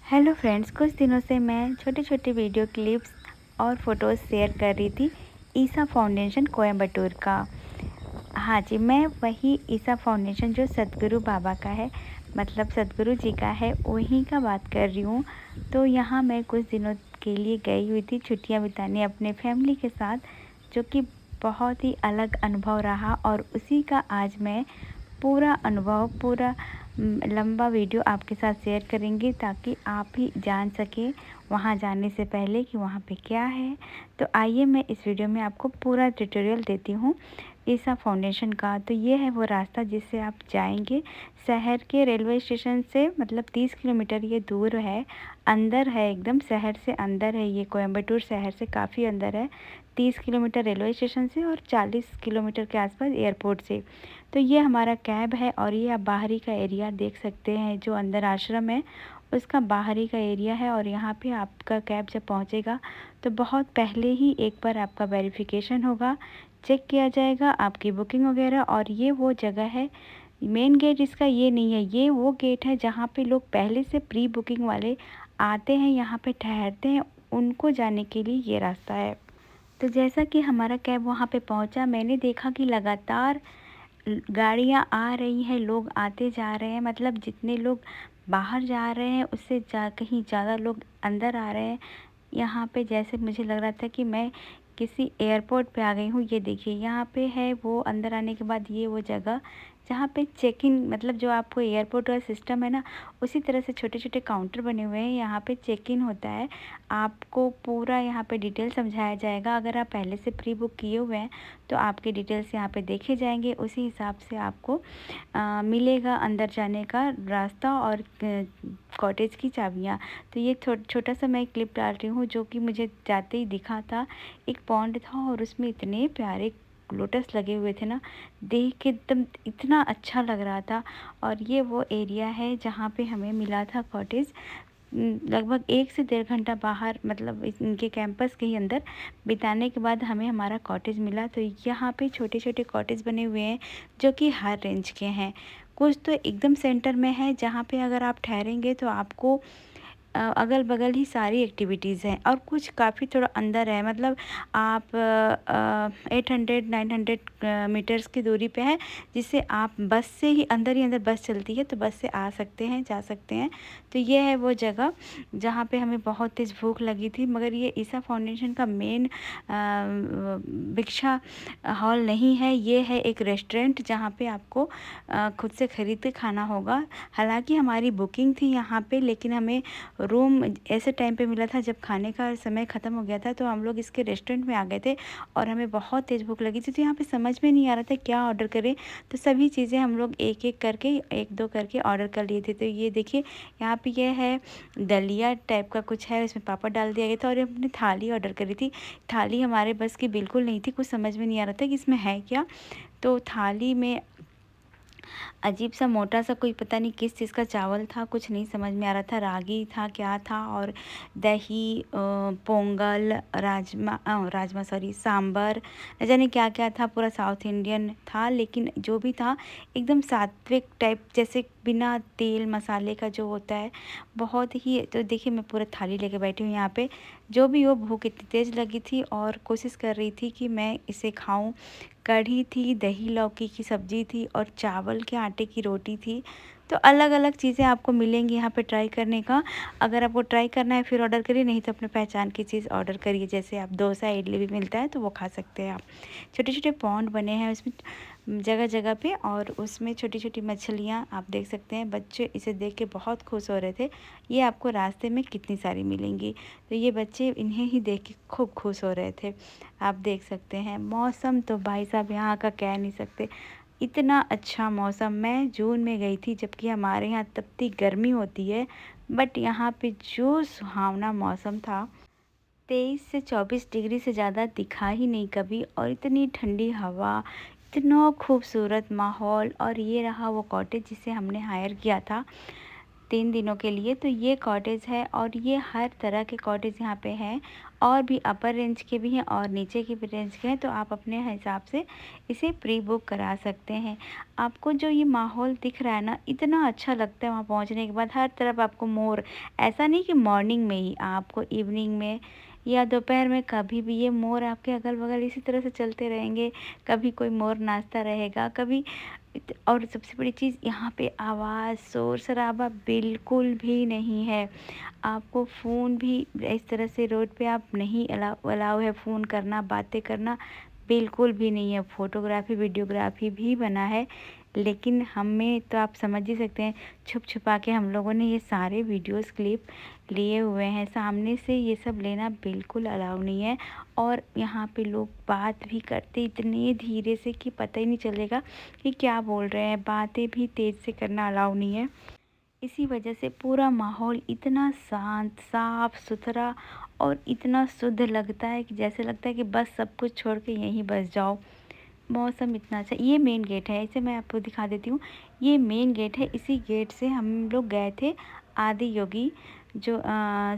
Hello friends, कुछ दिनों से मैं छोटे छोटे वीडियो क्लिप्स और फ़ोटोज़ शेयर कर रही थी ईसा फाउंडेशन कोयम्बटूर का। हाँ जी, मैं वही ईसा फाउंडेशन जो सद्गुरु बाबा का है, मतलब सद्गुरु जी का है, वहीं का बात कर रही हूँ। तो यहाँ मैं कुछ दिनों के लिए गई हुई थी छुट्टियाँ बिताने अपने फैमिली के साथ, जो कि बहुत ही अलग अनुभव रहा। और उसी का आज मैं पूरा अनुभव, पूरा लंबा वीडियो आपके साथ शेयर करेंगे, ताकि आप भी जान सकें वहाँ जाने से पहले कि वहाँ पे क्या है। तो आइए मैं इस वीडियो में आपको पूरा ट्यूटोरियल देती हूँ ईसा फाउंडेशन का। तो ये है वो रास्ता जिससे आप जाएंगे शहर के रेलवे स्टेशन से, मतलब 30 किलोमीटर ये दूर है, अंदर है, एकदम शहर से अंदर है। ये कोयम्बटूर शहर से काफ़ी अंदर है, 30 किलोमीटर रेलवे स्टेशन से और 40 किलोमीटर के आसपास एयरपोर्ट से। तो ये हमारा कैब है और ये आप बाहरी का एरिया देख सकते हैं। जो अंदर आश्रम है उसका बाहरी का एरिया है। और यहाँ पे आपका कैब जब पहुँचेगा तो बहुत पहले ही एक बार आपका वेरिफिकेशन होगा, चेक किया जाएगा आपकी बुकिंग वगैरह। और ये वो जगह है, मेन गेट इसका ये नहीं है, ये वो गेट है जहाँ पे लोग पहले से प्री बुकिंग वाले आते हैं, यहाँ पे ठहरते हैं, उनको जाने के लिए ये रास्ता है। तो जैसा कि हमारा कैब वहाँ पे पहुँचा, मैंने देखा कि लगातार गाड़ियाँ आ रही हैं, लोग आते जा रहे हैं। मतलब जितने लोग बाहर जा रहे हैं उससे कहीं ज़्यादा लोग अंदर आ रहे हैं। यहाँ पे जैसे मुझे लग रहा था कि मैं किसी एयरपोर्ट पे आ गई हूँ। ये देखिए, यहाँ पे है वो, अंदर आने के बाद ये वो जगह जहाँ पे चेक इन, मतलब जो आपको एयरपोर्ट का सिस्टम है ना, उसी तरह से छोटे छोटे काउंटर बने हुए हैं। यहाँ पे चेक इन होता है, आपको पूरा यहाँ पे डिटेल समझाया जाएगा। अगर आप पहले से प्री बुक किए हुए हैं तो आपके डिटेल्स यहाँ पे देखे जाएंगे, उसी हिसाब से आपको मिलेगा अंदर जाने का रास्ता और कॉटेज की चाबियाँ। तो ये छोटा सा मैं क्लिप डाल रही हूँ, जो कि मुझे जाते ही दिखा था। एक पॉन्ड था और उसमें इतने प्यारे लोटस लगे हुए थे ना, देख के एकदम इतना अच्छा लग रहा था। और ये वो एरिया है जहाँ पे हमें मिला था कॉटेज। लगभग 1 से 1.5 घंटा बाहर, मतलब इनके कैंपस के ही अंदर बिताने के बाद हमें हमारा कॉटेज मिला। तो यहाँ पे छोटे छोटे कॉटेज बने हुए हैं जो कि हर रेंज के हैं। कुछ तो एकदम सेंटर में है, जहाँ पे अगर आप ठहरेंगे तो आपको अगल बगल ही सारी एक्टिविटीज़ हैं। और कुछ काफ़ी थोड़ा अंदर है, मतलब आप 800-900 मीटर्स की दूरी पे है, जिससे आप बस से ही अंदर बस चलती है, तो बस से आ सकते हैं, जा सकते हैं। तो ये है वो जगह जहाँ पे हमें बहुत तेज़ भूख लगी थी। मगर ये ईसा फाउंडेशन का मेन भिक्षा हॉल नहीं है, ये है एक रेस्टोरेंट जहाँ पे आपको खुद से ख़रीद के खाना होगा। हालांकि हमारी बुकिंग थी यहाँ पे, लेकिन हमें रूम ऐसे टाइम पे मिला था जब खाने का समय ख़त्म हो गया था। तो हम लोग इसके रेस्टोरेंट में आ गए थे और हमें बहुत तेज़ भूख लगी थी। तो यहाँ पे समझ में नहीं आ रहा था क्या ऑर्डर करें। तो सभी चीज़ें हम लोग एक एक करके, एक दो करके ऑर्डर कर लिए थे। तो ये देखिए, यहाँ पे ये है दलिया टाइप का कुछ है, इसमें पापड़ डाल दिया गया था। और हमने थाली ऑर्डर करी थी। थाली हमारे बस की बिल्कुल नहीं थी, कुछ समझ में नहीं आ रहा था कि इसमें है क्या। तो थाली में अजीब सा मोटा सा कोई पता नहीं किस चीज़ का चावल था, कुछ नहीं समझ में आ रहा था, रागी था क्या था। और दही, पोंगल, राजमा सॉरी, सांबर, न जाने क्या क्या था, पूरा साउथ इंडियन था। लेकिन जो भी था एकदम सात्विक टाइप, जैसे बिना तेल मसाले का जो होता है, बहुत ही। तो देखिए, मैं पूरा थाली लेके बैठी हूँ यहाँ पे। जो भी हो, भूख इतनी तेज़ लगी थी और कोशिश कर रही थी कि मैं इसे खाऊं। कढ़ी थी, दही लौकी की सब्ज़ी थी और चावल के आटे की रोटी थी। तो अलग अलग चीज़ें आपको मिलेंगी यहाँ पे ट्राई करने का। अगर आपको ट्राई करना है फिर ऑर्डर करिए, नहीं तो अपने पहचान की चीज़ ऑर्डर करिए। जैसे आप डोसा इडली भी मिलता है तो वो खा सकते हैं आप। छोटे छोटे पॉन्ड बने हैं उसमें जगह जगह पे, और उसमें छोटी छोटी मछलियाँ आप देख सकते हैं। बच्चे इसे देख के बहुत खुश हो रहे थे। ये आपको रास्ते में कितनी सारी मिलेंगी, तो ये बच्चे इन्हें ही देख के खूब खुश हो रहे थे। आप देख सकते हैं मौसम तो भाई साहब यहाँ का कह नहीं सकते, इतना अच्छा मौसम। मैं जून में गई थी, जबकि हमारे यहाँ तपती गर्मी होती है, बट यहाँ पे जो सुहावना मौसम था, 23 से 24 डिग्री से ज़्यादा दिखा ही नहीं कभी। और इतनी ठंडी हवा, इतना खूबसूरत माहौल। और ये रहा वो कॉटेज जिसे हमने हायर किया था। 3 दिनों के लिए। तो ये कॉटेज है और ये हर तरह के कॉटेज यहाँ पे हैं और भी अपर रेंज के भी हैं और नीचे के भी रेंज के हैं। तो आप अपने हिसाब से इसे प्री बुक करा सकते हैं। आपको जो ये माहौल दिख रहा है ना, इतना अच्छा लगता है वहाँ पहुँचने के बाद। हर तरफ आपको मोर, ऐसा नहीं कि मॉर्निंग में ही, आपको इवनिंग में या दोपहर में कभी भी ये मोर आपके अगल-बगल इसी तरह से चलते रहेंगे। कभी कोई मोर नाचता रहेगा, कभी और सबसे बड़ी चीज़, यहाँ पे आवाज़, शोर-शराबा बिल्कुल भी नहीं है। आपको फ़ोन भी इस तरह से रोड पे आप नहीं अलाउ है फ़ोन करना, बातें करना बिल्कुल भी नहीं है। फ़ोटोग्राफ़ी, वीडियोग्राफ़ी भी मना है, लेकिन हमें तो आप समझ ही सकते हैं, छुप-छुपा के हम लोगों ने ये सारे वीडियोज़ क्लिप लिए हुए हैं। सामने से ये सब लेना बिल्कुल अलाउ नहीं है और यहाँ पे लोग बात भी करते इतने धीरे से कि पता ही नहीं चलेगा कि क्या बोल रहे हैं। बातें भी तेज़ से करना अलाउ नहीं है। इसी वजह से पूरा माहौल इतना शांत, साफ़-सुथरा और इतना शुद्ध लगता है कि जैसे लगता है कि बस सब कुछ छोड़ के यहीं बस जाओ। मौसम इतना अच्छा, ये मेन गेट है, इसे मैं आपको दिखा देती हूँ। ये मेन गेट है, इसी गेट से हम लोग गए थे आदि योगी जो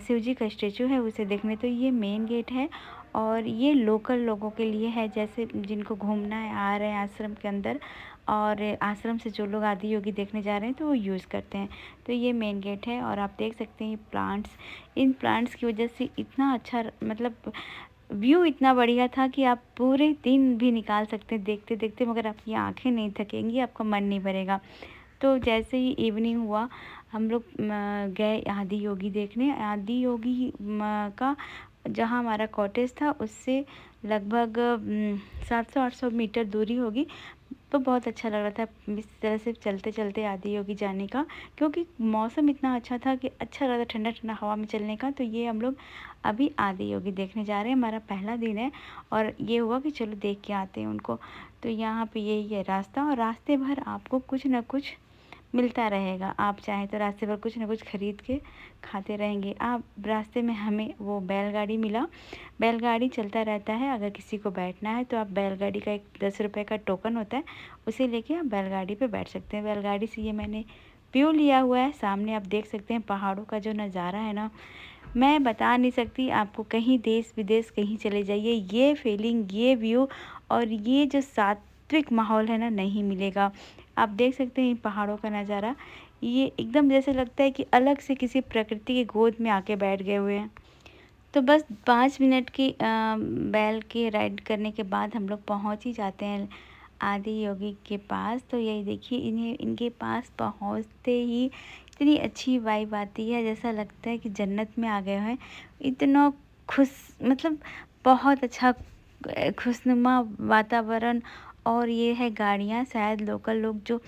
शिव जी का स्टैचू है उसे देखने। तो ये मेन गेट है और ये लोकल लोगों के लिए है, जैसे जिनको घूमना है, आ रहे हैं आश्रम के अंदर और आश्रम से जो लोग आदि योगी देखने जा रहे हैं तो वो यूज़ करते हैं। तो ये मेन गेट है और आप देख सकते हैं ये प्लांट्स, इन प्लांट्स की वजह से इतना अच्छा मतलब व्यू इतना बढ़िया था कि आप पूरे दिन भी निकाल सकते हैं देखते-देखते, मगर आपकी आँखें नहीं थकेंगी, आपका मन नहीं भरेगा। तो जैसे ही इवनिंग हुआ, हम लोग गए आदि योगी देखने। आदि योगी का जहाँ हमारा कॉटेज था उससे लगभग 700-800 मीटर दूरी होगी। तो बहुत अच्छा लग रहा था इस तरह से चलते-चलते आदि योगी जाने का, क्योंकि मौसम इतना अच्छा था कि अच्छा लग रहा था ठंडा-ठंडा हवा में चलने का। तो ये हम लोग अभी आदि योगी देखने जा रहे हैं, हमारा पहला दिन है और ये हुआ कि चलो देख के आते हैं उनको। तो यहाँ पे यही है रास्ता और रास्ते भर आपको कुछ न कुछ मिलता रहेगा। आप चाहें तो रास्ते भर कुछ न कुछ खरीद के खाते रहेंगे। आप रास्ते में हमें वो बैलगाड़ी मिला, बैलगाड़ी चलता रहता है। अगर किसी को बैठना है तो आप बैलगाड़ी का एक 10 रुपए का टोकन होता है, उसे लेके आप बैलगाड़ी पे बैठ सकते हैं। बैलगाड़ी से ये मैंने व्यू लिया हुआ है। सामने आप देख सकते हैं पहाड़ों का जो नज़ारा है ना, मैं बता नहीं सकती आपको। कहीं देश विदेश कहीं चले जाइए, ये फीलिंग, ये व्यू और ये जो सात्विक माहौल है ना, नहीं मिलेगा। आप देख सकते हैं इन पहाड़ों का नज़ारा, ये एकदम जैसे लगता है कि अलग से किसी प्रकृति की गोद में आके बैठ गए हुए हैं। तो बस 5 मिनट की बैल की राइड करने के बाद हम लोग पहुंच ही जाते हैं आदि योगी के पास। तो यही देखिए, इन्हें इनके पास पहुंचते ही इतनी अच्छी वाइब आती है, जैसा लगता है कि जन्नत में आ गए हैं। इतना खुश, मतलब बहुत अच्छा खुशनुमा वातावरण। और ये है गाड़ियाँ, शायद लोकल लोग जो,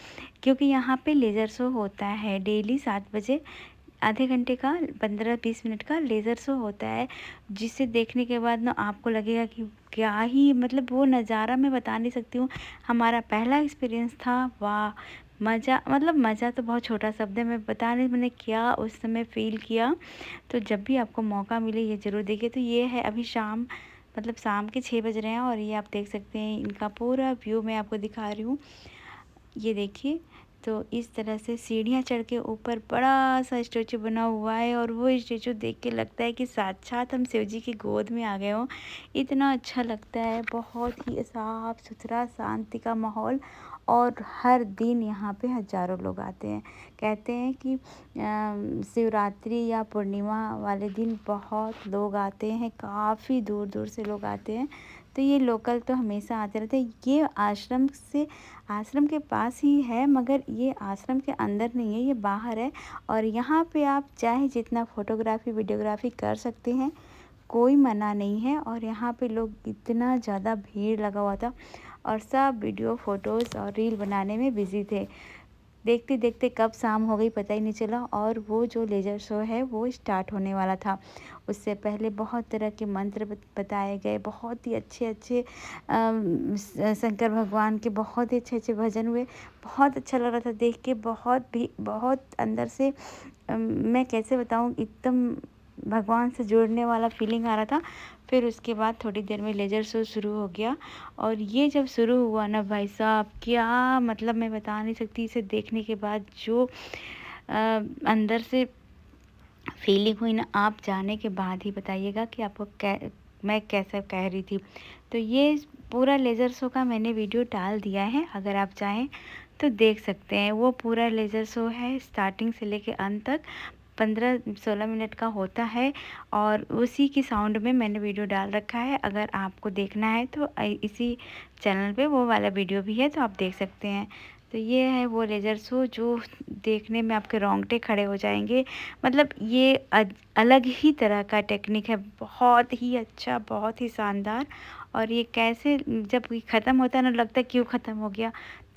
क्योंकि यहाँ पे लेज़र शो होता है डेली 7 बजे, आधे घंटे का 15-20 मिनट का लेज़र शो होता है, जिसे देखने के बाद ना आपको लगेगा कि क्या ही, मतलब वो नज़ारा मैं बता नहीं सकती हूँ। हमारा पहला एक्सपीरियंस था, वाह! मज़ा, मतलब मज़ा तो बहुत छोटा शब्द है, मैं बता नहीं मैंने क्या उस समय फ़ील किया। तो जब भी आपको मौका मिले ये ज़रूर देखिए। तो ये है अभी शाम, मतलब शाम के 6 बज रहे हैं और ये आप देख सकते हैं इनका पूरा व्यू मैं आपको दिखा रही हूँ। ये देखिए, तो इस तरह से सीढ़ियाँ चढ़ के ऊपर बड़ा सा स्टैचू बना हुआ है और वो स्टैचू देख के लगता है कि साक्षात हम शिव जी की गोद में आ गए हों। इतना अच्छा लगता है, बहुत ही साफ सुथरा शांति का माहौल। और हर दिन यहाँ पे हज़ारों लोग आते हैं। कहते हैं कि शिवरात्रि या पूर्णिमा वाले दिन बहुत लोग आते हैं, काफ़ी दूर दूर से लोग आते हैं। तो ये लोकल तो हमेशा आते रहते हैं। ये आश्रम के पास ही है, मगर ये आश्रम के अंदर नहीं है, ये बाहर है। और यहाँ पे आप चाहे जितना फ़ोटोग्राफ़ी वीडियोग्राफ़ी कर सकते हैं, कोई मना नहीं है। और यहाँ पे लोग, इतना ज़्यादा भीड़ लगा हुआ था और सब वीडियो फ़ोटोज़ और रील बनाने में बिज़ी थे। देखते देखते कब शाम हो गई पता ही नहीं चला और वो जो लेज़र शो है वो स्टार्ट होने वाला था। उससे पहले बहुत तरह के मंत्र बताए गए, बहुत ही अच्छे अच्छे शंकर भगवान के बहुत ही अच्छे अच्छे भजन हुए। बहुत अच्छा लग रहा था देख के, बहुत अंदर से मैं कैसे बताऊँ, एकदम भगवान से जुड़ने वाला फीलिंग आ रहा था। फिर उसके बाद थोड़ी देर में लेज़र शो शुरू हो गया और ये जब शुरू हुआ ना भाई साहब, क्या मतलब मैं बता नहीं सकती। इसे देखने के बाद जो अंदर से फीलिंग हुई ना, आप जाने के बाद ही बताइएगा कि आपको मैं कैसा कह रही थी। तो ये पूरा लेज़र शो का मैंने वीडियो डाल दिया है, अगर आप चाहें तो देख सकते हैं। वो पूरा लेज़र शो है स्टार्टिंग से लेके अंत तक, 15-16 मिनट का होता है और उसी की साउंड में मैंने वीडियो डाल रखा है। अगर आपको देखना है तो इसी चैनल पे वो वाला वीडियो भी है, तो आप देख सकते हैं। तो ये है वो लेज़र शो जो देखने में आपके रोंगटे खड़े हो जाएंगे। मतलब ये अलग ही तरह का टेक्निक है, बहुत ही अच्छा, बहुत ही शानदार। और ये कैसे जब ये ख़त्म होता है ना, लगता है क्यों ख़त्म हो गया,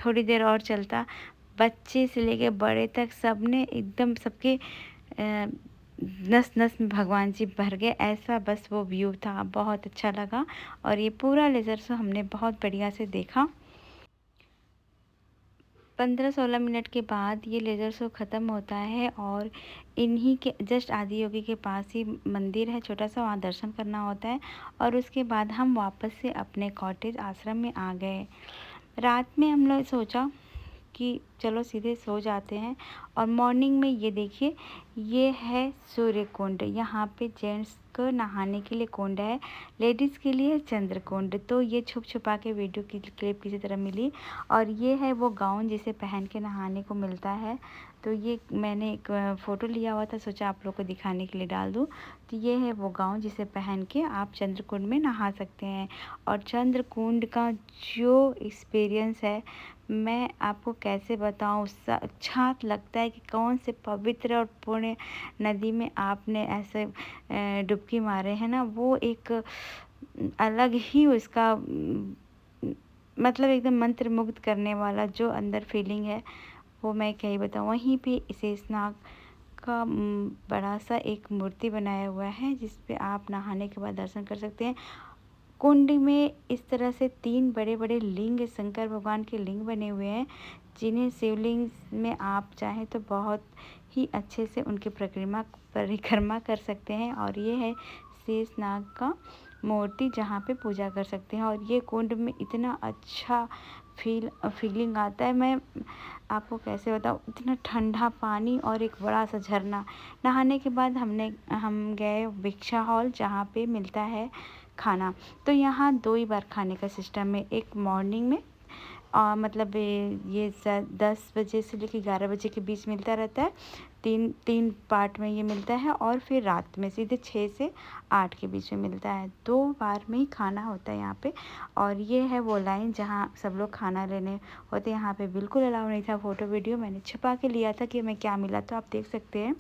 थोड़ी देर और चलता। बच्चे से लेके बड़े तक सब ने एकदम, सबके नस नस में भगवान जी भर गए, ऐसा बस वो व्यू था, बहुत अच्छा लगा। और ये पूरा लेज़र शो हमने बहुत बढ़िया से देखा। 15-16 मिनट के बाद ये लेज़र शो ख़त्म होता है और इन्हीं के जस्ट आदि योगी के पास ही मंदिर है छोटा सा, वहाँ दर्शन करना होता है। और उसके बाद हम वापस से अपने कॉटेज आश्रम में आ गए। रात में हम लोग सोचा कि चलो सीधे सो जाते हैं। और मॉर्निंग में ये देखिए, ये है सूर्य कुंड। यहाँ पे जेंट्स को नहाने के लिए कुंड है, लेडीज़ के लिए चंद्र कुंड। तो ये छुप छुपा के वीडियो की क्लिप किसी तरह मिली। और ये है वो गाउन जिसे पहन के नहाने को मिलता है। तो ये मैंने एक फ़ोटो लिया हुआ था, सोचा आप लोग को दिखाने के लिए डाल दूँ। तो ये है वो गाउन जिसे पहन के आप चंद्र कुंड में नहा सकते हैं। और चंद्र कुंड का जो एक्सपीरियंस है, मैं आपको कैसे बताऊँ, साक्षात लगता है कि कौन से पवित्र और पुण्य नदी में आपने ऐसे डुबकी मारे हैं ना। वो एक अलग ही उसका मतलब एकदम मंत्र मुग्ध करने वाला जो अंदर फीलिंग है, वो मैं क्या ही बताऊँ। वहीं पे शेषनाग का बड़ा सा एक मूर्ति बनाया हुआ है, जिस पे आप नहाने के बाद दर्शन कर सकते हैं। कुंड में इस तरह से 3 बड़े बड़े लिंग, शंकर भगवान के लिंग बने हुए हैं, जिन्हें शिवलिंग में आप चाहें तो बहुत ही अच्छे से उनकी परिक्रमा कर सकते हैं। और ये है शेषनाग का मूर्ति, जहाँ पे पूजा कर सकते हैं। और ये कुंड में इतना अच्छा फीलिंग आता है, मैं आपको कैसे बताऊँ। इतना ठंडा पानी और एक बड़ा सा झरना। नहाने के बाद हम गए भिक्षा हॉल, जहाँ पे मिलता है खाना। तो यहाँ 2 ही बार खाने का सिस्टम है, एक मॉर्निंग में मतलब ये 10 बजे से लेकर 11 बजे के बीच मिलता रहता है, तीन पार्ट में ये मिलता है। और फिर रात में सीधे 6 से 8 के बीच में मिलता है। 2 बार में ही खाना होता है यहाँ पे। और ये है वो लाइन जहाँ सब लोग खाना लेने होते हैं। यहाँ पे बिल्कुल अलाउ नहीं था फ़ोटो वीडियो, मैंने छिपा के लिया था कि हमें क्या मिला, तो आप देख सकते हैं।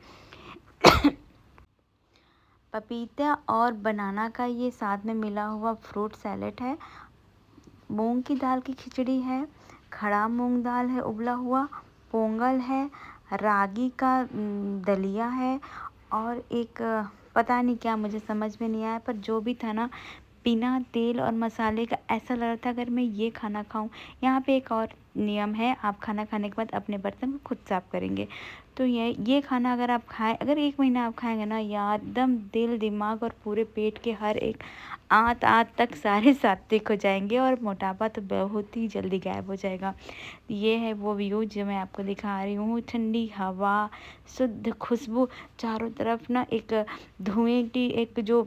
पपीता और बनाना का ये साथ में मिला हुआ फ्रूट सैलेड है। मूंग की दाल की खिचड़ी है, खड़ा मूंग दाल है उबला हुआ, पोंगल है, रागी का दलिया है, और एक पता नहीं क्या, मुझे समझ में नहीं आया, पर जो भी था ना, बिना तेल और मसाले का ऐसा लग रहा था अगर मैं ये खाना खाऊं। यहाँ पे एक और नियम है, आप खाना खाने के बाद अपने बर्तन को खुद साफ करेंगे। तो ये खाना अगर आप खाएं, अगर 1 महीना आप खाएंगे ना यार, एकदम दिल दिमाग और पूरे पेट के हर एक आंत तक सारे सात्विक हो जाएंगे, और मोटापा तो बहुत ही जल्दी गायब हो जाएगा। ये है वो व्यू जो मैं आपको दिखा रही हूँ, ठंडी हवा, शुद्ध खुशबू, चारों तरफ ना एक धुएं की एक जो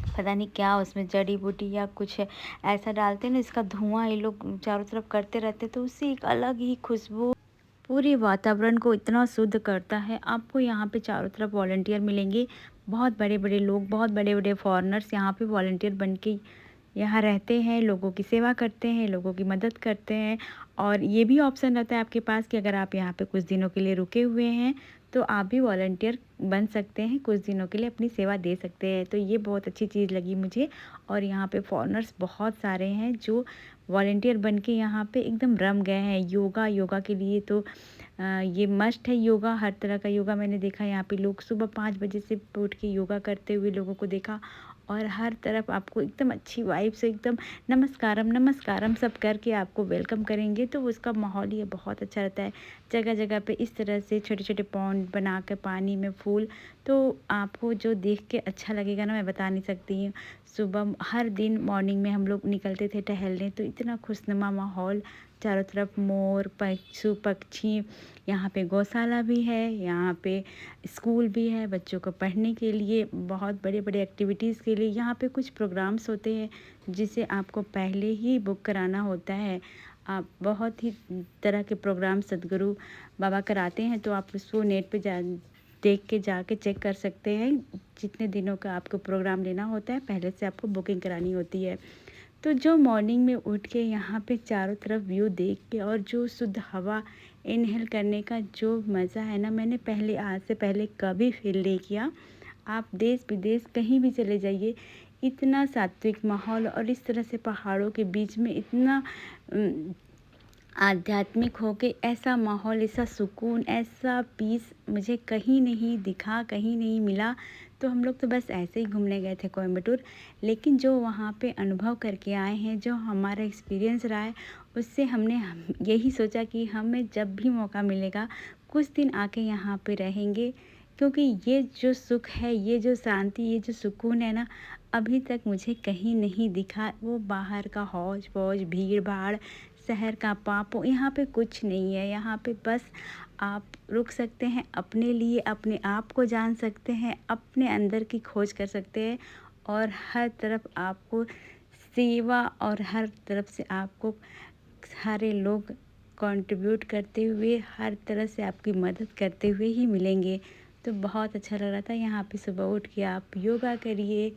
पता नहीं क्या उसमें जड़ी बूटी या कुछ ऐसा डालते हैं ना, इसका धुआं ये लोग चारों तरफ करते रहते, तो उससे एक अलग ही खुशबू पूरे वातावरण को इतना शुद्ध करता है। आपको यहाँ पे चारों तरफ वॉलंटियर मिलेंगे, बहुत बड़े बड़े लोग, बहुत बड़े बड़े फॉरेनर्स यहाँ पे वॉलंटियर बन के यहाँ रहते हैं, लोगों की सेवा करते हैं, लोगों की मदद करते हैं। और ये भी ऑप्शन रहता है आपके पास कि अगर आप यहाँ पे कुछ दिनों के लिए रुके हुए हैं तो आप भी वॉलंटियर बन सकते हैं, कुछ दिनों के लिए अपनी सेवा दे सकते हैं। तो ये बहुत अच्छी चीज़ लगी मुझे। और यहाँ पे फॉरेनर्स बहुत सारे हैं जो वॉलंटियर बन के यहाँ पे एकदम रम गए हैं। योगा के लिए तो ये मस्ट है योगा, हर तरह का योगा मैंने देखा। यहाँ पे लोग सुबह 5 बजे से उठ के योगा करते हुए लोगों को देखा, और हर तरफ आपको एकदम अच्छी वाइब से एकदम नमस्कारम नमस्कारम सब करके आपको वेलकम करेंगे। तो उसका माहौल ही बहुत अच्छा रहता है। जगह जगह पे इस तरह से छोटे छोटे पॉन्ड बना कर पानी में फूल, तो आपको जो देख के अच्छा लगेगा ना, मैं बता नहीं सकती हूँ। सुबह हर दिन मॉर्निंग में हम लोग निकलते थे टहलने, तो इतना खुशनुमा माहौल, चारों तरफ मोर, पशु पक्षी, यहाँ पे गौशाला भी है, यहाँ पे स्कूल भी है बच्चों को पढ़ने के लिए, बहुत बड़े बड़े एक्टिविटीज़ के लिए। यहाँ पे कुछ प्रोग्राम्स होते हैं जिसे आपको पहले ही बुक कराना होता है। आप बहुत ही तरह के प्रोग्राम सदगुरु बाबा कराते हैं, तो आप उसको नेट पे देख के जाके चेक कर सकते हैं। जितने दिनों का आपको प्रोग्राम लेना होता है पहले से आपको बुकिंग करानी होती है। तो जो मॉर्निंग में उठ के यहाँ पे चारों तरफ व्यू देख के और जो शुद्ध हवा इनहेल करने का जो मज़ा है ना, मैंने पहले आज से पहले कभी फील नहीं किया। आप देश विदेश कहीं भी चले जाइए, इतना सात्विक माहौल और इस तरह से पहाड़ों के बीच में इतना आध्यात्मिक होके ऐसा माहौल, ऐसा सुकून, ऐसा पीस मुझे कहीं नहीं दिखा, कहीं नहीं मिला। तो हम लोग तो बस ऐसे ही घूमने गए थे कोयम्बटूर, लेकिन जो वहाँ पे अनुभव करके आए हैं, जो हमारा एक्सपीरियंस रहा है, उससे हमने यही सोचा कि हमें जब भी मौका मिलेगा कुछ दिन आके यहाँ पे रहेंगे, क्योंकि ये जो सुख है, ये जो शांति, ये जो सुकून है ना, अभी तक मुझे कहीं नहीं दिखा। वो बाहर का हौज पौज, भीड़ भाड़, शहर का पाप, यहाँ पे कुछ नहीं है। यहाँ पे बस आप रुक सकते हैं, अपने लिए अपने आप को जान सकते हैं, अपने अंदर की खोज कर सकते हैं, और हर तरफ आपको सेवा और हर तरफ से आपको सारे लोग कंट्रीब्यूट करते हुए, हर तरह से आपकी मदद करते हुए ही मिलेंगे। तो बहुत अच्छा लग रहा था। यहाँ पे सुबह उठ के आप योगा करिए,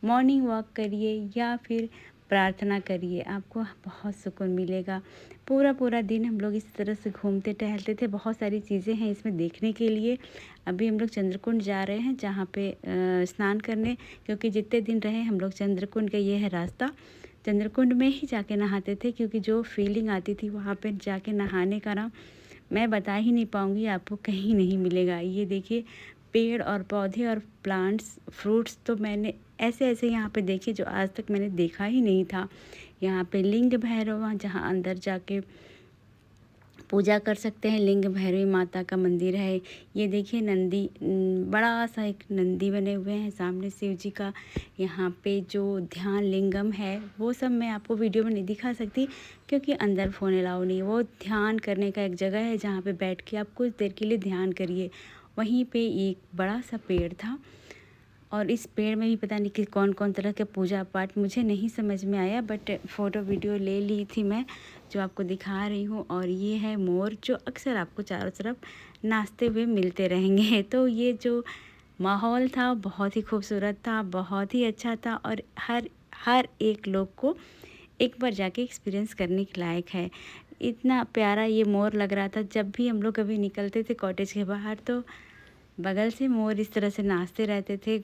मॉर्निंग वॉक करिए या फिर प्रार्थना करिए, आपको बहुत सुकून मिलेगा। पूरा दिन हम लोग इस तरह से घूमते टहलते थे। बहुत सारी चीज़ें हैं इसमें देखने के लिए। अभी हम लोग चंद्रकुंड जा रहे हैं, जहाँ पे स्नान करने, क्योंकि जितने दिन रहे हम लोग चंद्रकुंड का ये है रास्ता। चंद्रकुंड में ही जाके नहाते थे, क्योंकि जो फीलिंग आती थी वहाँ पे जाके नहाने का ना, मैं बता ही नहीं पाऊँगी, आपको कहीं नहीं मिलेगा। ये देखिए, पेड़ और पौधे और प्लांट्स, फ्रूट्स तो मैंने ऐसे ऐसे यहाँ पे देखे जो आज तक मैंने देखा ही नहीं था। यहाँ पे लिंग भैरव, जहाँ अंदर जाके पूजा कर सकते हैं, लिंग भैरवी माता का मंदिर है। ये देखिए नंदी, बड़ा सा एक नंदी बने हुए हैं सामने शिव जी का। यहाँ पे जो ध्यान लिंगम है वो सब मैं आपको वीडियो में नहीं दिखा सकती, क्योंकि अंदर फ़ोन अलाउ नहीं है। वो ध्यान करने का एक जगह है जहाँ पे बैठ के आप कुछ देर के लिए ध्यान करिए। वहीं पे एक बड़ा सा पेड़ था, और इस पेड़ में भी पता नहीं कि कौन कौन तरह के पूजा पाठ, मुझे नहीं समझ में आया, बट फ़ोटो वीडियो ले ली थी मैं, जो आपको दिखा रही हूँ। और ये है मोर, जो अक्सर आपको चारों तरफ नाचते हुए मिलते रहेंगे। तो ये जो माहौल था बहुत ही खूबसूरत था, बहुत ही अच्छा था, और हर एक लोग को एक बार जाके एक्सपीरियंस करने के लायक है। इतना प्यारा ये मोर लग रहा था। जब भी हम लोग कभी निकलते थे कॉटेज के बाहर, तो बगल से मोर इस तरह से नाचते रहते थे।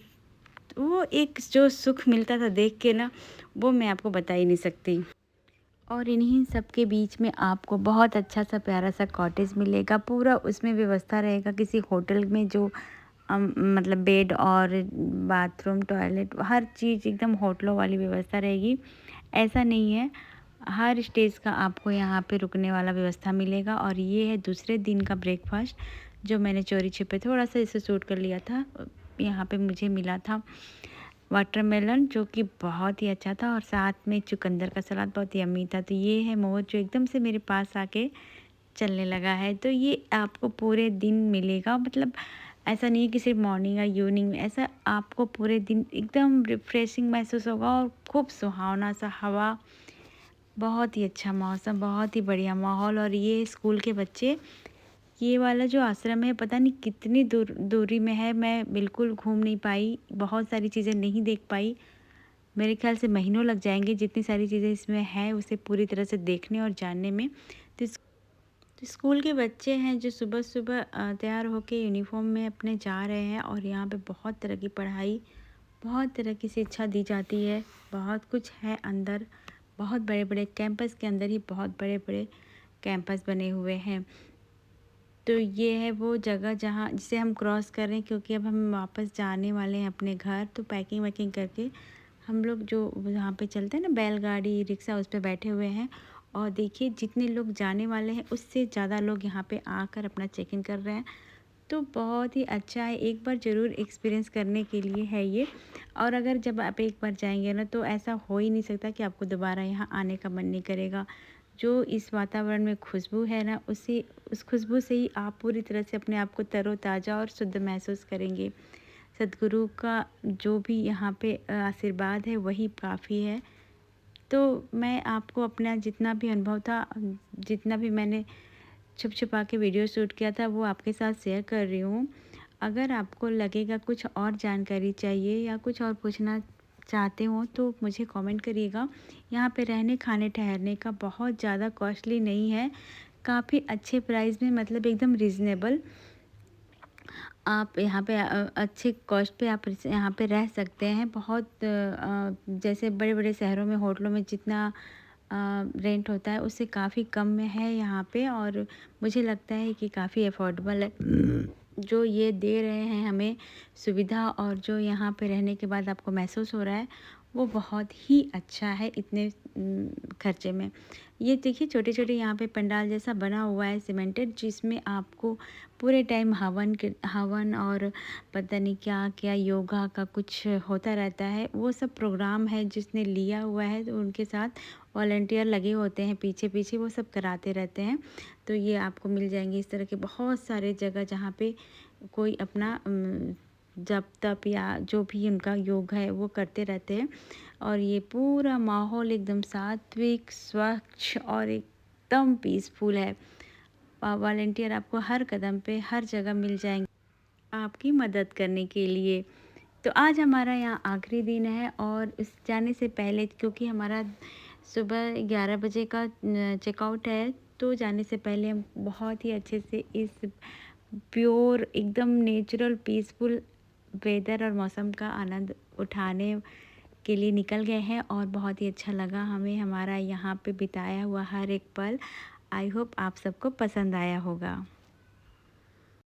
वो एक जो सुख मिलता था देख के ना, वो मैं आपको बता ही नहीं सकती। और इन्हीं सब के बीच में आपको बहुत अच्छा सा प्यारा सा कॉटेज मिलेगा। पूरा उसमें व्यवस्था रहेगा किसी होटल में, जो मतलब बेड और बाथरूम, टॉयलेट, हर चीज़ एकदम होटलों वाली व्यवस्था रहेगी। ऐसा नहीं है, हर स्टेज का आपको यहाँ पे रुकने वाला व्यवस्था मिलेगा। और ये है दूसरे दिन का ब्रेकफास्ट, जो मैंने चोरी छिपे थोड़ा सा इसे शूट कर लिया था। यहाँ पे मुझे मिला था वाटरमेलन, जो कि बहुत ही अच्छा था, और साथ में चुकंदर का सलाद बहुत ही यम्मी था। तो ये है मोर, जो एकदम से मेरे पास आके चलने लगा है। तो ये आपको पूरे दिन मिलेगा, मतलब ऐसा नहीं है कि सिर्फ मॉर्निंग या इवनिंग में, ऐसा आपको पूरे दिन एकदम रिफ्रेशिंग महसूस होगा, और खूब सुहावना सा हवा, बहुत ही अच्छा मौसम, बहुत ही बढ़िया माहौल। और ये स्कूल के बच्चे, ये वाला जो आश्रम है पता नहीं कितनी दूरी में है, मैं बिल्कुल घूम नहीं पाई, बहुत सारी चीज़ें नहीं देख पाई। मेरे ख्याल से महीनों लग जाएंगे, जितनी सारी चीज़ें इसमें है उसे पूरी तरह से देखने और जानने में। तो स्कूल के बच्चे हैं जो सुबह सुबह तैयार होके यूनिफॉर्म में अपने जा रहे हैं, और यहाँ पे बहुत तरह की पढ़ाई, बहुत तरह की शिक्षा दी जाती है। बहुत कुछ है अंदर, बहुत बड़े बड़े कैंपस के अंदर ही बहुत बड़े बड़े कैंपस बने हुए हैं। तो ये है वो जगह जहाँ जिसे हम क्रॉस कर रहे हैं, क्योंकि अब हम वापस जाने वाले हैं अपने घर। तो पैकिंग वैकिंग करके हम लोग जो यहाँ पे चलते हैं ना बैलगाड़ी रिक्शा, उस पर बैठे हुए हैं। और देखिए जितने लोग जाने वाले हैं उससे ज़्यादा लोग यहाँ पे आकर अपना चेक इन कर रहे हैं। तो बहुत ही अच्छा है, एक बार ज़रूर एक्सपीरियंस करने के लिए है ये। और अगर जब आप एक बार जाएंगे ना, तो ऐसा हो ही नहीं सकता कि आपको दोबारा यहाँ आने का मन नहीं करेगा। जो इस वातावरण में खुशबू है ना, उस खुशबू से ही आप पूरी तरह से अपने आप को तरोताज़ा और शुद्ध महसूस करेंगे। सद्गुरु का जो भी यहाँ पे आशीर्वाद है वही काफ़ी है। तो मैं आपको अपना जितना भी अनुभव था, जितना भी मैंने छुप-छुपा के वीडियो शूट किया था, वो आपके साथ शेयर कर रही हूँ। अगर आपको लगेगा कुछ और जानकारी चाहिए या कुछ और पूछना चाहते हो तो मुझे कमेंट करिएगा। यहाँ पे रहने, खाने, ठहरने का बहुत ज़्यादा कॉस्टली नहीं है। काफ़ी अच्छे प्राइस में, मतलब एकदम रीज़नेबल आप यहाँ पे अच्छे कॉस्ट पे आप यहाँ पे रह सकते हैं। बहुत जैसे बड़े-बड़े शहरों में, होटलों में जितना रेंट होता है उससे काफ़ी कम में है यहाँ पे, और मुझे लगता है कि काफ़ी अफोर्डेबल है। जो ये दे रहे हैं हमें सुविधा, और जो यहाँ पे रहने के बाद आपको महसूस हो रहा है, वो बहुत ही अच्छा है इतने खर्चे में। ये देखिए छोटे-छोटे यहाँ पे पंडाल जैसा बना हुआ है सीमेंटेड, जिसमें आपको पूरे टाइम हवन और पता नहीं क्या-क्या योगा का कुछ होता रहता है। वो सब प्रोग्राम है जिसने लिया हुआ है, तो उनके साथ वॉलंटियर लगे होते हैं पीछे-पीछे, वो सब कराते रहते हैं। तो ये आपको मिल जाएंगे इस तरह के बहुत सारे जगह जहाँ पे कोई अपना जप तप या जो भी उनका योग है वो करते रहते हैं। और ये पूरा माहौल एकदम सात्विक, स्वच्छ और एकदम पीसफुल है। वॉलंटियर आपको हर कदम पे, हर जगह मिल जाएंगे आपकी मदद करने के लिए। तो आज हमारा यहाँ आखिरी दिन है, और उस जाने से पहले, क्योंकि हमारा सुबह 11 बजे का चेकआउट है, तो जाने से पहले हम बहुत ही अच्छे से इस प्योर एकदम नेचुरल पीसफुल वेदर और मौसम का आनंद उठाने के लिए निकल गए हैं, और बहुत ही अच्छा लगा हमें हमारा यहाँ पे बिताया हुआ हर एक पल। आई होप आप सबको पसंद आया होगा।